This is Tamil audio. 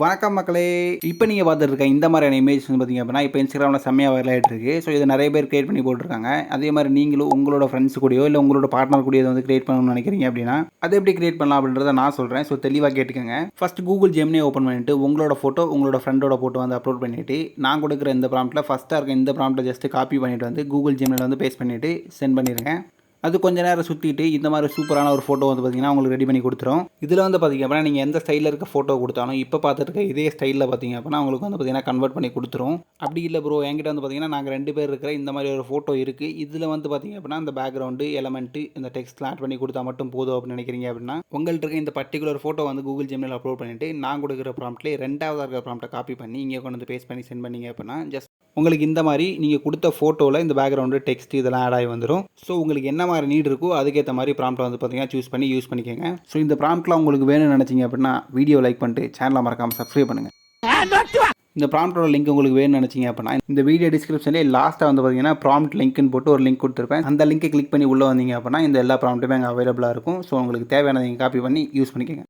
வணக்கம் மக்களே. இப்போ நீங்கள் பார்த்துட்டு இருக்க இந்த மாதிரியான இமேஜ் வந்து பார்த்திங்க அப்படின்னா இப்போ இன்ஸ்டாகிராமில் செம்மையாக வைரல் ஆகிட்டு இருக்கு. ஸோ இதை நிறைய பேர் கிரியேட் பண்ணி போட்டிருக்காங்க. அதே மாதிரி நீங்களும் உங்களோட ஃப்ரெண்ட்ஸ் கூடயோ இல்லை உங்களோட பார்ட்னர் கூடயோ வந்து கிரியேட் பண்ணணும்னு நினைக்கிறீங்க அப்படின்னா அதை எப்படி கிரியேட் பண்ணலாம் அப்படின்றத நான் சொல்கிறேன். ஸோ தெளிவாக கேட்டுக்கோங்க. ஃபர்ஸ்ட் கூகுள் ஜெமினி ஓப்பன் பண்ணிட்டு உங்களோட ஃபோட்டோ உங்களோட ஃப்ரெண்டோட ஃபோட்டோ வந்து அப்லோட் பண்ணிவிட்டு நான் கொடுக்குற இந்த ப்ராம்ப்ட்டில் ஃபஸ்ட்டாக இருக்க இந்த ப்ராம்ப்ட்டை ஜஸ்ட் காப்பி பண்ணிவிட்டு வந்து கூகுள் ஜெமினியில் வந்து பேஸ்ட் பண்ணிவிட்டு சென்ட் பண்ணிடுங்க. அது கொஞ்ச நேரம் சுற்றிட்டு இந்த மாதிரி சூப்பரான ஒரு ஃபோட்டோ வந்து பார்த்திங்கன்னா உங்களுக்கு ரெடி பண்ணி கொடுத்துரும். இதில் வந்து பார்த்திங்க அப்படின்னா நீங்கள் எந்த ஸ்டைலில் இருக்க ஃபோட்டோ கொடுத்தாலும் இப்போ பார்த்துட்டு இருக்க இதே ஸ்டைலில் பார்த்திங்க அப்படின்னா உங்களுக்கு வந்து பார்த்திங்கன்னா கன்வெர்ட் பண்ணி கொடுத்துரும். அப்படி இல்லை ப்ரோ, என்கிட்ட வந்து பார்த்திங்கன்னா நாங்கள் 2 பேர் இருக்கிற இந்த மாதிரி ஒரு ஃபோட்டோ இருக்குது. இதில் வந்து பார்த்திங்க அப்படின்னா இந்த பேக்ரவுண்டு எலமெண்ட்டு இந்த டெக்ஸ்ட்லாம் ஆட் பண்ணி கொடுத்தா மட்டும் போதும் அப்படின்னு நினைக்கிறீங்க அப்படின்னா உங்கள்கிட்ட இருக்க இந்த பர்டிகுலர் ஃபோட்டோ வந்து கூகுள் ஜெமினியில் அப்லோட் பண்ணிவிட்டு நான் கொடுக்குற ப்ராம்ப்ட்லேயே 2வது இருக்கிற ப்ராம்ப்ட்டை காப்பி பண்ணி இங்கே கொண்டு வந்து பேஸ்ட் பண்ணி சென்ட் பண்ணிங்க அப்படின்னா ஜஸ்ட் உங்களுக்கு இந்த மாதிரி நீங்கள் கொடுத்த ஃபோட்டோவில் இந்த பேக்ரவுண்டு டெக்ஸ்ட் இதெல்லாம் ஆட் ஆகி வந்துடும். ஸோ உங்களுக்கு என்ன மாதிரி நீட் இருக்கோ அதுக்கேற்ற மாதிரி ப்ராம்ப்ட்டை வந்து பார்த்தீங்கன்னா சூஸ் பண்ணி யூஸ் பண்ணிக்கோங்க. ஸோ இந்த ப்ராம்ப்ட்லாம் உங்களுக்கு வேணும்னு நினச்சிங்க அப்படின்னா வீடியோ லைக் பண்ணிட்டு சேனலை மறக்காமல் சப்ஸ்கிரைப் பண்ணுங்கள். இந்த ப்ராம்ப்ட்டோட லிங்க் உங்களுக்கு வேணும்னு நினச்சிங்க அப்படின்னா இந்த வீடியோ டிஸ்கிரிப்ஷன்லேயே லாஸ்ட்டாக வந்து பார்த்தீங்கன்னா ப்ராம்ப்ட் லிங்க்னு போட்டு ஒரு லிங்க் கொடுத்துருப்பேன். அந்த லிங்கை கிளிக் பண்ணி உள்ளே வந்தீங்க அப்படின்னா இந்த எல்லா ப்ராம்ப்ட்டுமே அங்கே அவைலபிளாக இருக்கும். ஸோ உங்களுக்கு தேவையானதை நீங்கள் காப்பி பண்ணி யூஸ் பண்ணிக்கோங்க.